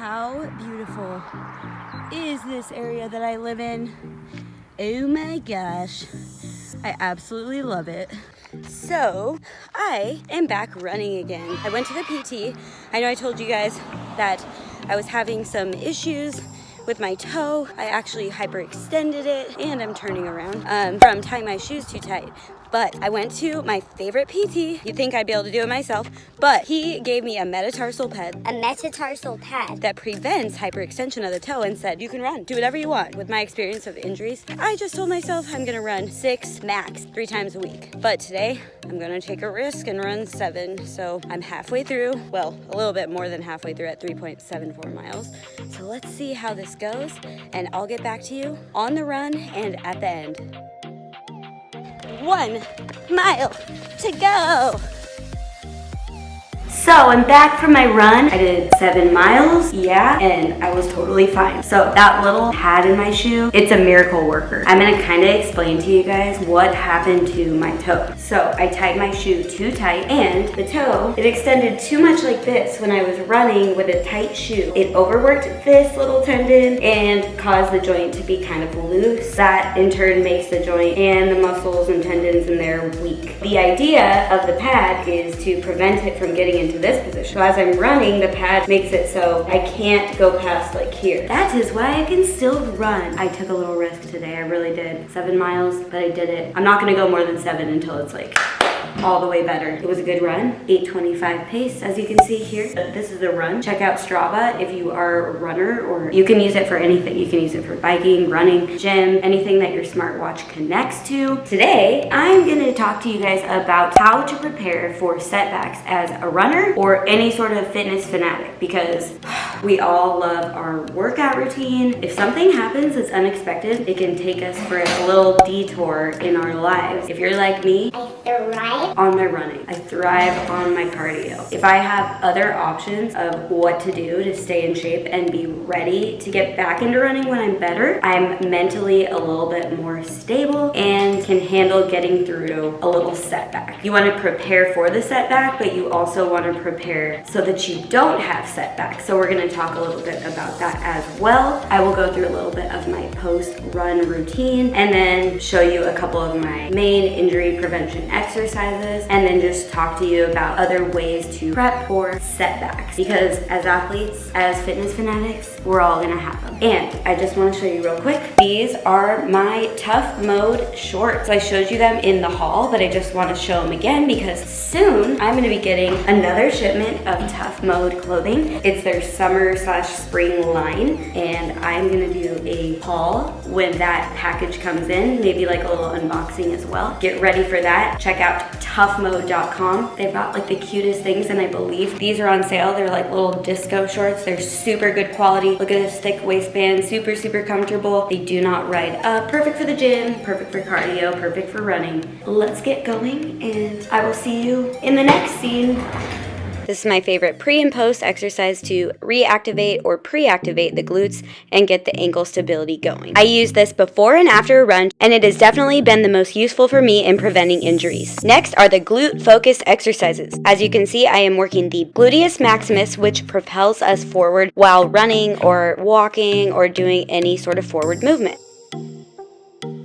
How beautiful is this area that I live in? Oh my gosh, I absolutely love it. So I am back running again. I went to the PT. I know I told you guys that I was having some issues with my toe. I actually hyperextended it and I'm turning around from tying my shoes too tight. But I went to my favorite PT. You'd think I'd be able to do it myself, but he gave me a metatarsal pad. A metatarsal pad? That prevents hyperextension of the toe and said, you can run, do whatever you want. With my experience of injuries, I just told myself I'm gonna run 6 max, 3 times a week. But today, I'm gonna take a risk and run 7. So I'm halfway through, well, a little bit more than halfway through at 3.74 miles. So let's see how this goes and I'll get back to you on the run and at the end. 1 mile to go. So I'm back from my run. I did 7 miles, yeah, and I was totally fine. So that little pad in my shoe, it's a miracle worker. I'm gonna kind of explain to you guys what happened to my toe. So I tied my shoe too tight and the toe, it extended too much like this when I was running with a tight shoe. It overworked this little tendon and caused the joint to be kind of loose. That in turn makes the joint and the muscles and tendons in there weak. The idea of the pad is to prevent it from getting into this position. So as I'm running, the pad makes it so I can't go past like here. That is why I can still run. I took a little risk today, I really did. 7 miles, but I did it. I'm not gonna go more than 7 until it's like all the way better. It was a good run, 8:25 pace, as you can see here. This is the run. Check out Strava if you are a runner, or you can use it for anything. You can use it for biking, running, gym, anything that your smartwatch connects to. Today, I'm gonna talk to you guys about how to prepare for setbacks as a runner or any sort of fitness fanatic, because we all love our workout routine. If something happens that's unexpected, it can take us for a little detour in our lives. If you're like me, I thrive on my running. I thrive on my cardio. If I have other options of what to do to stay in shape and be ready to get back into running when I'm better, I'm mentally a little bit more stable and can handle getting through a little setback. You want to prepare for the setback, but you also want to prepare so that you don't have setbacks. So we're going to talk a little bit about that as well. I will go through a little bit of my post-run routine and then show you a couple of my main injury prevention exercises, and then just talk to you about other ways to prep for setbacks, because as athletes, as fitness fanatics, we're all gonna have them. And I just want to show you real quick, these are my Tough Mode shorts. So I showed you them in the haul, but I just want to show them again because soon I'm going to be getting another shipment of Tough Mode clothing. It's their summer/spring line, and I'm going to do a haul when that package comes in, maybe like a little unboxing as well. Get ready for that. Check out toughmode.com. They've got like the cutest things, and I believe these are on sale. They're like little disco shorts. They're super good quality. Look at this thick waistband, super comfortable. They do not ride up. Perfect for the gym, perfect for cardio, perfect for running. Let's get going, and I will see you in the next scene. This is my favorite pre and post exercise to reactivate or pre-activate the glutes and get the ankle stability going. I use this before and after a run, and it has definitely been the most useful for me in preventing injuries. Next are the glute focused exercises. As you can see, I am working the gluteus maximus, which propels us forward while running or walking or doing any sort of forward movement.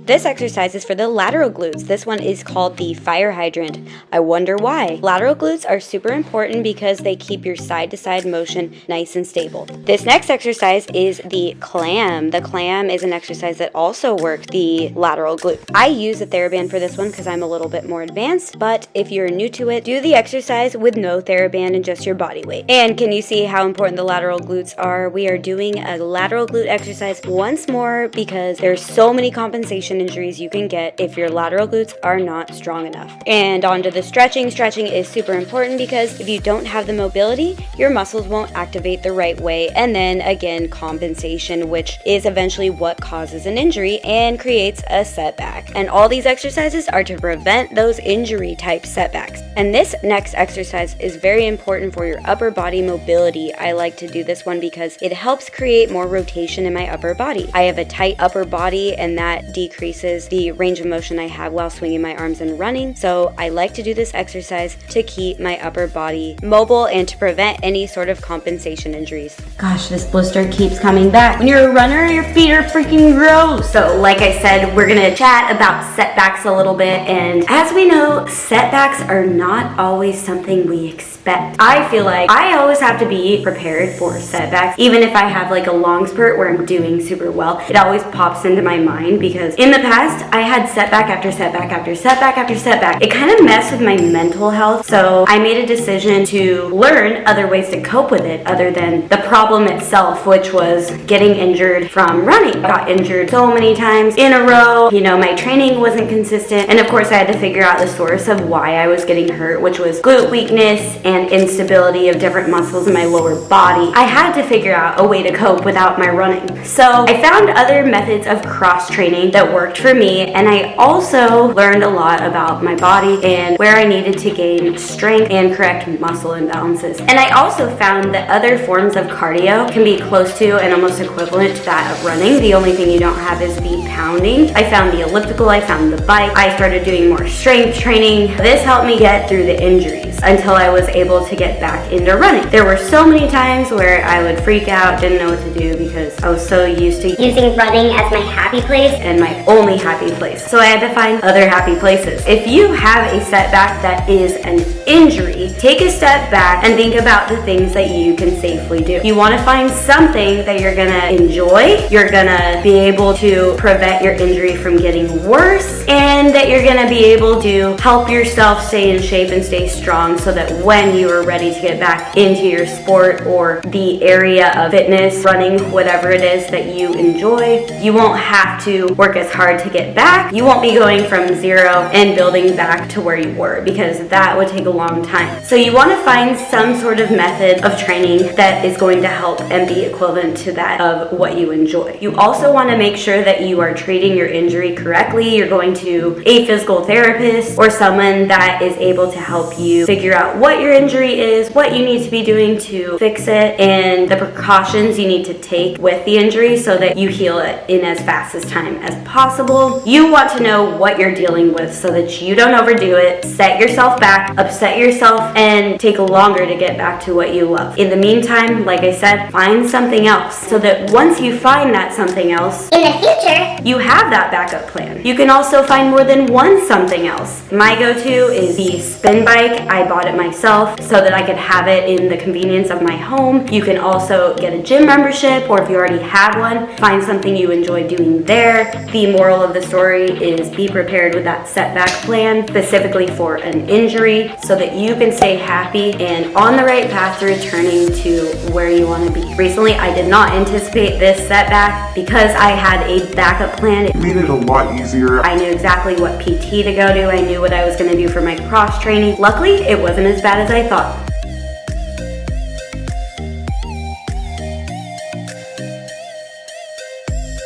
This exercise is for the lateral glutes. This one is called the fire hydrant. I wonder why. Lateral glutes are super important because they keep your side-to-side motion nice and stable. This next exercise is the clam. The clam is an exercise that also works the lateral glute. I use a TheraBand for this one because I'm a little bit more advanced, but if you're new to it, do the exercise with no TheraBand and just your body weight. And can you see how important the lateral glutes are? We are doing a lateral glute exercise once more because there's so many compensation injuries you can get if your lateral glutes are not strong enough. And onto the stretching. Stretching is super important because if you don't have the mobility, your muscles won't activate the right way. And then again, compensation, which is eventually what causes an injury and creates a setback. And all these exercises are to prevent those injury type setbacks. And this next exercise is very important for your upper body mobility. I like to do this one because it helps create more rotation in my upper body. I have a tight upper body, and that decreases increases the range of motion I have while swinging my arms and running. So I like to do this exercise to keep my upper body mobile and to prevent any sort of compensation injuries. Gosh, this blister keeps coming back. When you're a runner, your feet are freaking gross. So like I said, we're gonna chat about setbacks a little bit. And as we know, setbacks are not always something we expect. I feel like I always have to be prepared for setbacks. Even if I have like a long spurt where I'm doing super well, it always pops into my mind because in the past, I had setback after setback after setback after setback. It kind of messed with my mental health. So I made a decision to learn other ways to cope with it other than the problem itself, which was getting injured from running. I got injured so many times in a row. You know, my training wasn't consistent. And of course, I had to figure out the source of why I was getting hurt, which was glute weakness and instability of different muscles in my lower body. I had to figure out a way to cope without my running. So I found other methods of cross training that worked for me. And I also learned a lot about my body and where I needed to gain strength and correct muscle imbalances. And I also found that other forms of cardio can be close to and almost equivalent to that of running. The only thing you don't have is the pounding. I found the elliptical, I found the bike. I started doing more strength training. This helped me get through the injuries until I was able to get back into running. There were so many times where I would freak out, didn't know what to do because I was so used to Using running as my happy place. and my only happy place. So I had to find other happy places. If you have a setback that is an injury, take a step back and think about the things that you can safely do. You want to find something that you're gonna enjoy, you're gonna be able to prevent your injury from getting worse, and that you're gonna be able to help yourself stay in shape and stay strong so that when you are ready to get back into your sport or the area of fitness, running, whatever it is that you enjoy, you won't have to work as hard to get back. You won't be going from zero and building back to where you were because that would take a long time. So you want to find some sort of method of training that is going to help and be equivalent to that of what you enjoy. You also want to make sure that you are treating your injury correctly. You're going to a physical therapist or someone that is able to help you figure out what your injury is, what you need to be doing to fix it, and the precautions you need to take with the injury so that you heal it in as fast as time as possible. You want to know what you're dealing with so that you don't overdo it, set yourself back, upset yourself, and take longer to get back to what you love. In the meantime, like I said, find something else so that once you find that something else, In the future, you have that backup plan. You can also find more than one something else. My go-to is the spin bike. I bought it myself so that I could have it in the convenience of my home. You can also get a gym membership, or if you already have one, find something you enjoy doing there. The moral of the story is be prepared with that setback plan specifically for an injury so that you can stay happy and on the right path to returning to where you want to be. Recently, I did not anticipate this setback because I had a backup plan. It made it a lot easier. I knew exactly what PT to go to. I knew what I was going to do for my cross training. Luckily, it wasn't as bad as I thought.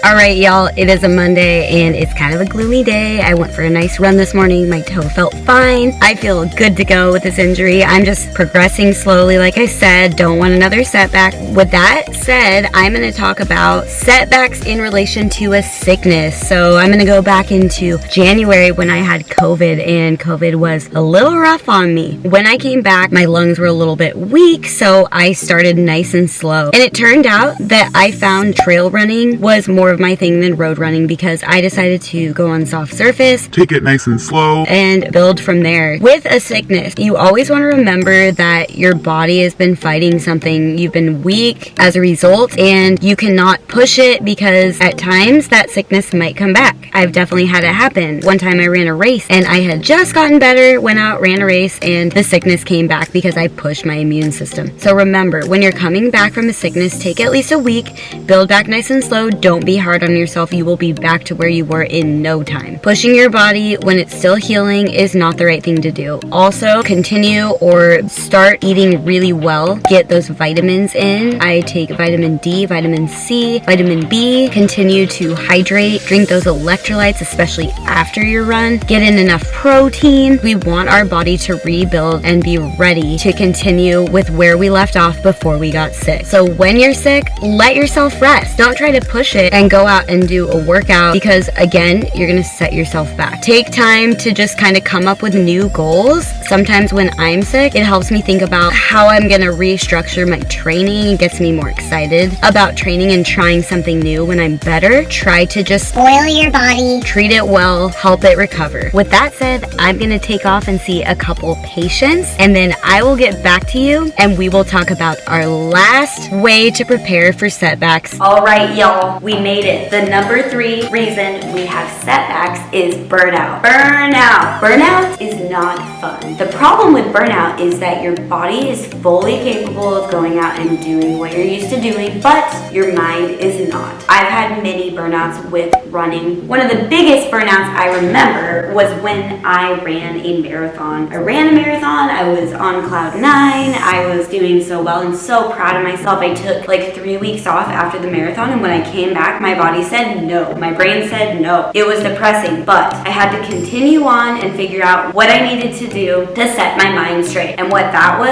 All right, y'all, it is a Monday and it's kind of a gloomy day. I went for a nice run this morning. My toe felt fine. I feel good to go with this injury. I'm just progressing slowly. Like I said, don't want another setback. With that said, I'm going to talk about setbacks in relation to a sickness. So I'm going to go back into January when I had COVID, and COVID was a little rough on me. When I came back, my lungs were a little bit weak, so I started nice and slow. And it turned out that I found trail running was more of my thing than road running because I decided to go on soft surface, Take it nice and slow. and build from there. With a sickness, you always want to remember that your body has been fighting something. You've been weak as a result, and you cannot push it because at times that sickness might come back. I've definitely had it happen. One time I ran a race and I had just gotten better, went out, ran a race, and the sickness came back because I pushed my immune system. So remember, when you're coming back from a sickness, take at least a week, build back nice and slow. Don't be hard on yourself. You will be back to where you were in no time. Pushing your body when it's still healing is not the right thing to do. Also, continue or start eating really well. Get those vitamins in. I take vitamin D, vitamin C, vitamin B. Continue to hydrate. Drink those electrolytes, especially after your run. Get in enough protein. We want our body to rebuild and be ready to continue with where we left off before we got sick. So when you're sick, let yourself rest. Don't try to push it and go out and do a workout, because again, you're gonna set yourself back. Take time to just kind of come up with new goals. Sometimes when I'm sick, it helps me think about how I'm gonna restructure my training. It gets me more excited about training and trying something new. When I'm better, try to just Spoil your body. treat it well, help it recover. With that said, I'm gonna take off and see a couple patients, and then I will get back to you and we will talk about our last way to prepare for setbacks. All right, y'all, we made it. The number 3 reason we have setbacks is burnout. Burnout is not fun. The problem with burnout is that your body is fully capable of going out and doing what you're used to doing, but your mind is not. I've had many burnouts with running. One of the biggest burnouts I remember was when I ran a marathon. I was on cloud 9. I was doing so well and so proud of myself. I took like 3 weeks off after the marathon, and when I came back, my body said no. My brain said no. It was depressing, but I had to continue on and figure out what I needed to do to set my mind straight. And what that was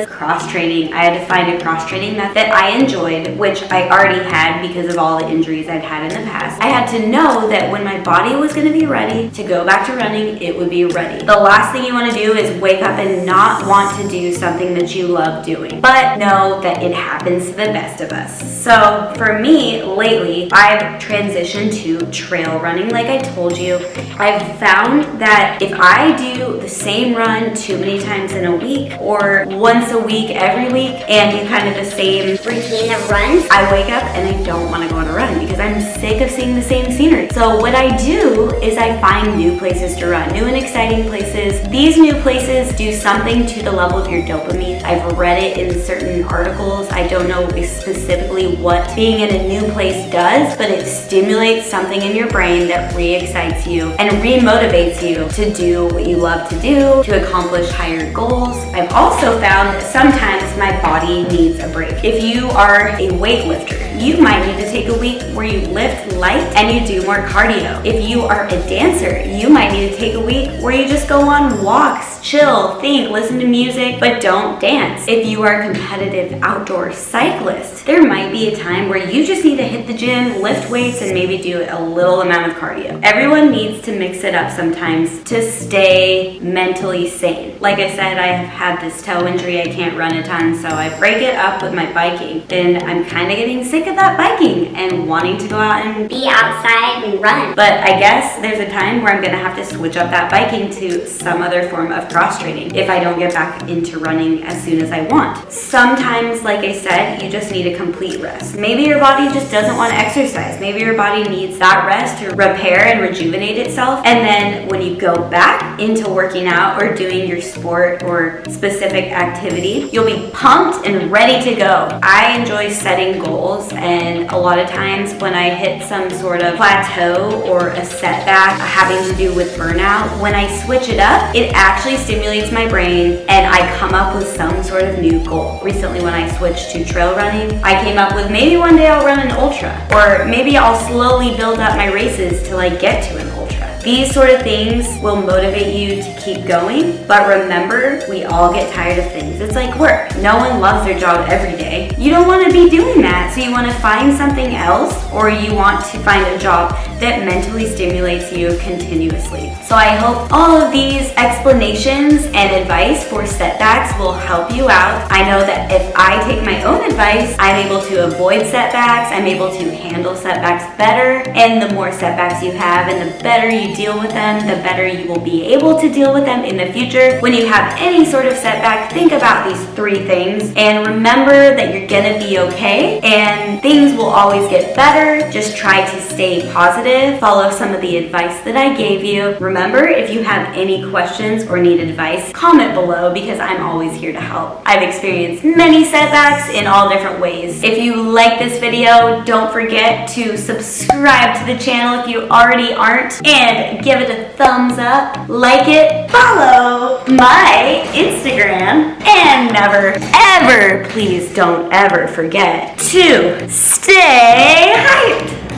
cross-training. I had to find a cross-training method that I enjoyed, which I already had because of all the injuries I'd had in the past. I had to know that when my body was going to be ready to go back to running, it would be ready. The last thing you want to do is wake up and not want to do something that you love doing, but know that it happens to the best of us. So for me, lately, I've transitioned to trail running. Like I told you, I've found that if I do the same run too many times in a week, or once a week, every week, and do kind of the same Routine of runs. I wake up and I don't want to go on a run because I'm sick of seeing the same scenery. So what I do is I find new places to run, new and exciting places. These new places do something to the level of your dopamine. I've read it in certain articles. I don't know specifically what being in a new place does, but it stimulates something in your brain that re-excites you and re-motivates you to do what you love to do, to accomplish higher goals. I've also found that sometimes my body needs a break. If you are a weightlifter, you might need to take a week where you lift light and you do more cardio. If you are a dancer, you might need to take a week where you just go on walks, chill, think, listen to music, but don't dance. If you are a competitive outdoor cyclist, there might be a time where you just need to hit the gym, lift weights, and maybe do a little amount of cardio. Everyone needs to mix it up sometimes to stay mentally sane. Like I said, I have had this toe injury. I can't run a ton, so I break it up with my biking. And I'm kind of getting sick of that biking and wanting to go out and Be outside and run. but I guess there's a time where I'm gonna have to switch up that biking to some other form of cross training if I don't get back into running as soon as I want. Sometimes, like I said, you just need a complete rest. Maybe your body just doesn't want to exercise. Maybe your body needs that rest to repair and rejuvenate itself. And then when you go back into working out or doing your sport or specific activity, you'll be pumped and ready to go. I enjoy setting goals, and a lot of times when I hit some sort of plateau or a setback having to do with burnout, when I switch it up, it actually stimulates my brain and I come up with some sort of new goal. Recently when I switched to trail running, I came up with maybe one day I'll run an ultra, or maybe I'll slowly build up my races till I get to an ultra. These sort of things will motivate you to keep going, but remember, we all get tired of things. It's like work. No one loves their job every day. You don't want to be doing that, so you want to find something else, or you want to find a job that mentally stimulates you continuously. So I hope all of these explanations and advice for setbacks will help you out. I know that if I take my own advice, I'm able to avoid setbacks, I'm able to handle setbacks better, and the more setbacks you have and the better you deal with them, the better you will be able to deal with them in the future. When you have any sort of setback, think about these 3 things and remember that you're gonna be okay and things will always get better. Just try to stay positive, follow some of the advice that I gave you. Remember, if you have any questions or need advice, comment below because I'm always here to help. I've experienced many setbacks in all different ways. If you like this video, don't forget to subscribe to the channel if you already aren't, and give it a thumbs up, like it, follow my Instagram, and never, ever, please don't ever forget to stay hyped.